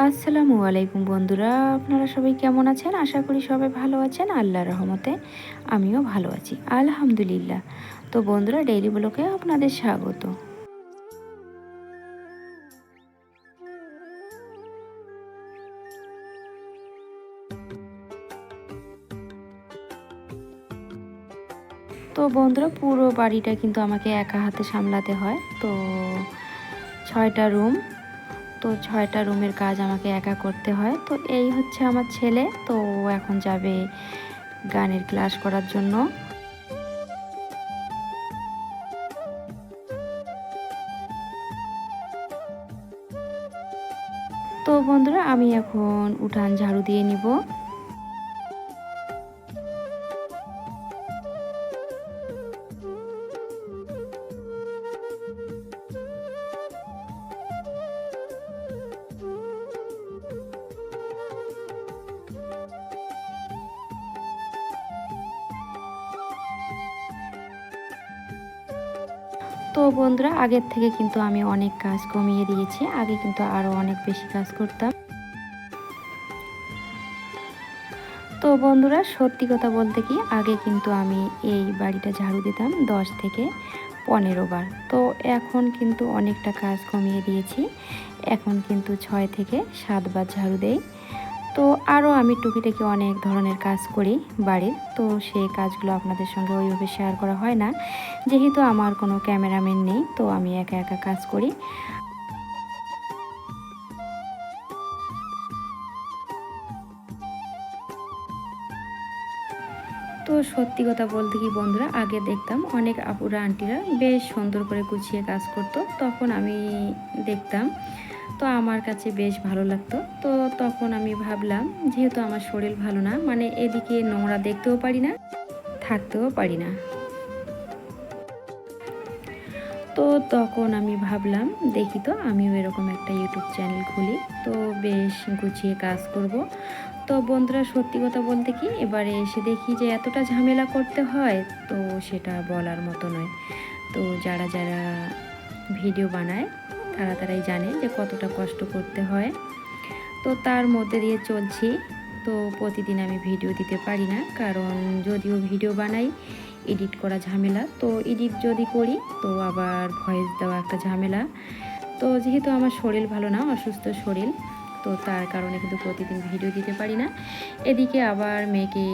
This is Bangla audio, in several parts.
আসসালামু আলাইকুম বন্ধুরা, আপনারা সবাই কেমন আছেন? আশা করি সবাই ভালো আছেন। আল্লাহর রহমতে আমিও ভালো আছি, আলহামদুলিল্লাহ। তো বন্ধুরা, ডেইলি ব্লগে আপনাদের স্বাগত। তো বন্ধুরা, পুরো বাড়িটা কিন্তু আমাকে একা হাতে সামলাতে হয়। তো 6টা রুম, তো 6টা রুমের কাজ আমাকে একা করতে হয়। তো এই হচ্ছে আমার ছেলে, তো ও এখন যাবে গানের ক্লাস করার জন্য। তো বন্ধুরা, আমি এখন উঠান ঝাড়ু দিয়ে নিব। তো বন্ধুরা, আগের থেকে কিন্তু আমি অনেক কাজ কমিয়ে দিয়েছি। আগে কিন্তু আরও অনেক বেশি কাজ করতাম। তো বন্ধুরা, সত্যি কথা বলতে কি, আগে কিন্তু আমি এই বাড়িটা ঝাড়ু দিতাম 10 থেকে 15 বার। তো এখন কিন্তু অনেকটা কাজ কমিয়ে দিয়েছি। এখন কিন্তু 6 থেকে 7 বার ঝাড়ু দেই। তো আরও আমি টুকিটাকি অনেক ধরনের কাজ করি বাড়ির। তো সেই কাজগুলো আপনাদের সঙ্গে ওইভাবে শেয়ার করা হয় না, যেহেতু আমার কোনো ক্যামেরাম্যান নেই। তো আমি একা একা কাজ করি। তো সত্যি কথা বলতে কি বন্ধুরা, আগে দেখতাম অনেক আপুরা আন্টিরা বেশ সুন্দর করে গুছিয়ে কাজ করতো, তখন আমি দেখতাম। তো আমার কাছে বেশ ভালো লাগতো। তো তখন আমি ভাবলাম, যেহেতু আমার শরীর ভালো না, মানে এদিকে নোংরা দেখতেও পারি না, থাকতেও পারি না। তো তখন আমি ভাবলাম, দেখি তো আমিও এরকম একটা ইউটিউব চ্যানেল খুলি, তো বেশ গুছিয়ে কাজ করব। তো বন্ধুরা, সত্যি কথা বলতে কি, এবারে এসে দেখি যে এতটা ঝামেলা করতে হয়, তো সেটা বলার মতো নয়। তো যারা যারা ভিডিও বানায় তারাই জানে যে কতটা কষ্ট করতে হয়। তো তার মধ্যে দিয়ে চলছি। তো প্রতিদিন আমি ভিডিও দিতে পারি না, কারণ যদিও ভিডিও বানাই, এডিট করা ঝামেলা। তো এডিট যদি করি, তো আবার ভয়েস দেওয়া একটা ঝামেলা। তো যেহেতু আমার শরীর ভালো না, অসুস্থ শরীর, তো তার কারণে কিন্তু প্রতিদিন ভিডিও দিতে পারি না। এদিকে আবার মেয়েকে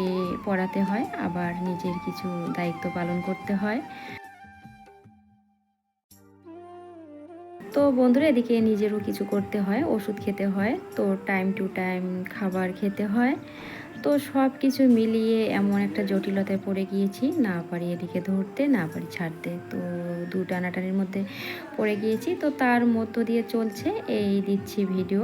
পড়াতে হয়, আবার নিজের কিছু দায়িত্ব পালন করতে হয়। তো বন্ধুরা, এদিকে নিজেরও কিছু করতে হয়, ওষুধ খেতে হয়, তো টাইম টু টাইম খাবার খেতে হয়। তো সব কিছু মিলিয়ে এমন একটা জটিলতায় পড়ে গিয়েছি, না পারি এদিকে ধরতে, না পারি ছাড়তে। তো দু টানাটানির মধ্যে পড়ে গিয়েছি। তো তার মধ্য দিয়ে চলছে এই দিচ্ছি ভিডিও।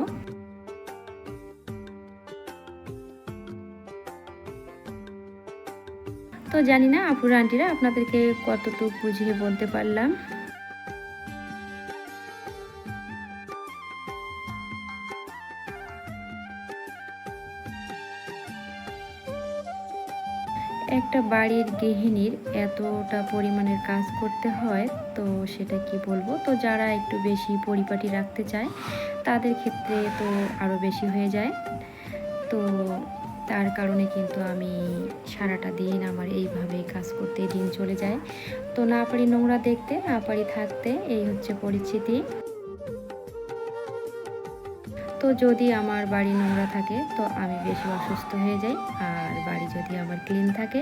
তো জানি না আপুরা আন্টিরা আপনাদেরকে কতটুকু বুঝিয়ে বলতে পারলাম। একটা বাড়ির গৃহিণীর এতটা পরিমাণের কাজ করতে হয়, তো সেটা কি বলবো। তো যারা একটু বেশি পরিপাটি রাখতে চায় তাদের ক্ষেত্রে তো আরও বেশি হয়ে যায়। তো তার কারণে কিন্তু আমি সারাটা দিন আমার এইভাবেই কাজ করতে দিন চলে যায়। তো না পারি নোংরা দেখতে, না পারি থাকতে, এই হচ্ছে পরিস্থিতি। তো যদি আমার বাড়ি নোংরা থাকে, তো আমি বেশি অসুস্থ হয়ে যাই। আর বাড়ি যদি আমার ক্লিন থাকে,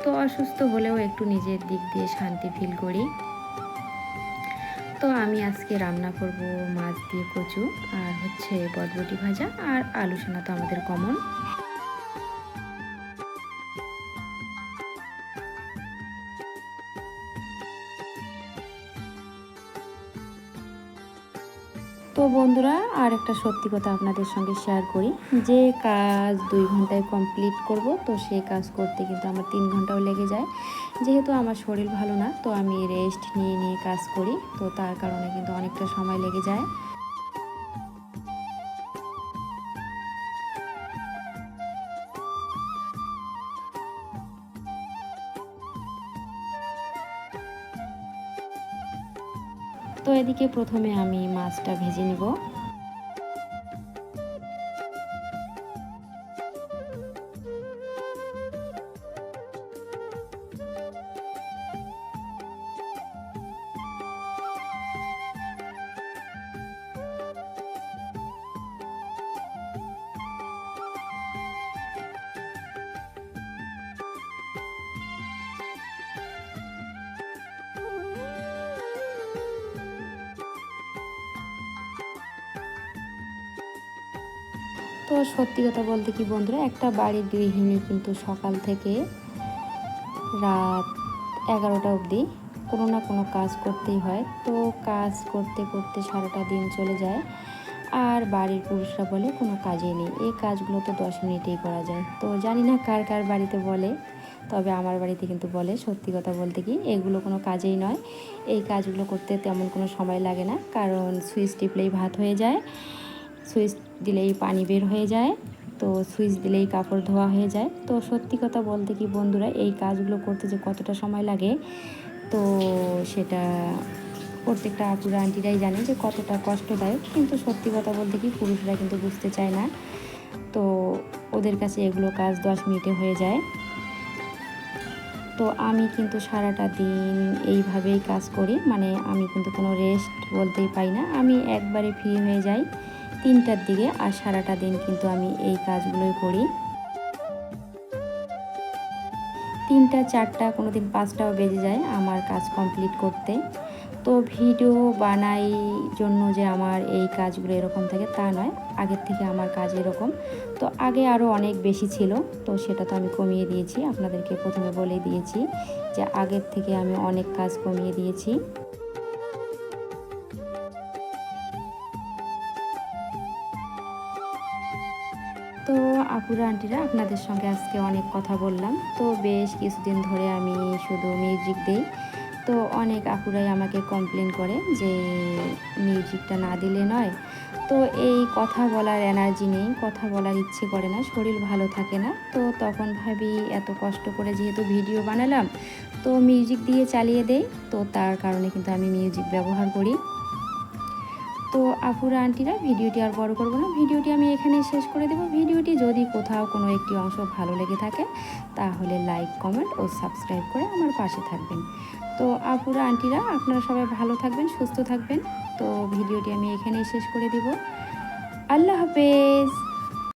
তো অসুস্থ হলেও একটু নিজের দিক দিয়ে শান্তি ফিল করি। তো আমি আজকে রান্না করব মাছ দিয়ে কচু, আর হচ্ছে বটবটি ভাজা, আর আলু সোনা তো আমাদের কমন। তো বন্ধুরা, আর একটা সত্যি কথা আপনাদের সঙ্গে শেয়ার করি, যে কাজ 2 ঘন্টায় কমপ্লিট করব, তো সেই কাজ করতে কিন্তু আমার 3 ঘন্টাও লেগে যায়। যেহেতু আমার শরীর ভালো না, তো আমি রেস্ট নিয়ে নিয়ে কাজ করি, তো তার কারণে কিন্তু অনেকটা সময় লেগে যায়। তো এদিকে প্রথমে আমি মাছটা ভেজে নিব। তো সত্যি কথা বলতে কি বন্ধুরা, একটা বাড়ির গৃহিণী কিন্তু সকাল থেকে রাত 11টা অবধি কোনো না কোনো কাজ করতেই হয়। তো কাজ করতে করতে সারাটা দিন চলে যায়, আর বাড়ির পুরুষরা বলে কোনো কাজই নেই, এই কাজগুলো তো 10 মিনিটেই করা যায়। তো জানি না কার কার বাড়িতে বলে, তবে আমার বাড়িতে কিন্তু বলে। সত্যি কথা বলতে কি এগুলো কোনো কাজেই নয়, এই কাজগুলো করতে তেমন কোনো সময় লাগে না, কারণ সুইচ টিপলেই ভাত হয়ে যায়, সুইচ দিলেই পানি বের হয়ে যায়, তো সুইচ দিলেই কাপড় ধোয়া হয়ে যায়। তো সত্যি কথা বলতে কি বন্ধুরা, এই কাজগুলো করতে যে কতটা সময় লাগে, তো সেটা প্রত্যেকটা আপুরা আন্টিরাই জানে যে কতটা কষ্টদায়ক। কিন্তু সত্যি কথা বলতে কি পুরুষরা কিন্তু বুঝতে চায় না, তো ওদের কাছে এগুলো কাজ 10 মিনিটে হয়ে যায়। তো আমি কিন্তু সারাটা দিন এইভাবেই কাজ করি, মানে আমি কিন্তু কোনো রেস্ট বলতেই পাই না। আমি একবারে ফ্রি হয়ে যাই 3টার দিকে, আর সারাটা দিন কিন্তু আমি এই কাজগুলোই করি। 3টা 4টা কোনো দিন 5টাও বেজে যায় আমার কাজ কমপ্লিট করতে। তো ভিডিও বানাই জন্য যে আমার এই কাজগুলো এরকম থাকে তা নয়, আগের থেকে আমার কাজ এরকম। তো আগে আরও অনেক বেশি ছিল, তো সেটা তো আমি কমিয়ে দিয়েছি, আপনাদেরকে প্রথমে বলে দিয়েছি যে আগের থেকে আমি অনেক কাজ কমিয়ে দিয়েছি। তো আপুরা আন্টিরা, আপনাদের সঙ্গে আজকে অনেক কথা বললাম। তো বেশ কিছুদিন ধরে আমি শুধু মিউজিক দিই, তো অনেক আপুরাই আমাকে কমপ্লেন করে যে মিউজিকটা না দিলে নয়। তো এই কথা বলার এনার্জি নেই, কথা বলার ইচ্ছে করে না, শরীর ভালো থাকে না। তো তখন ভাবি এত কষ্ট করে যেহেতু ভিডিও বানালাম, তো মিউজিক দিয়ে চালিয়ে দেই। তো তার কারণে কিন্তু আমি মিউজিক ব্যবহার করি। তো আপুরা আন্টিরা, ভিডিওটি আর বড় করব না, ভিডিওটি আমি এখানেই শেষ করে দেব। ভিডিওটি যদি কোথাও কোনো একটি অংশ ভালো লেগে থাকে, তাহলে লাইক, কমেন্ট ও সাবস্ক্রাইব করে আমার পাশে থাকবেন। তো আপুরা আন্টিরা, আপনারা সবাই ভালো থাকবেন, সুস্থ থাকবেন। তো ভিডিওটি আমি এখানেই শেষ করে দেব। আল্লাহ হাফেজ।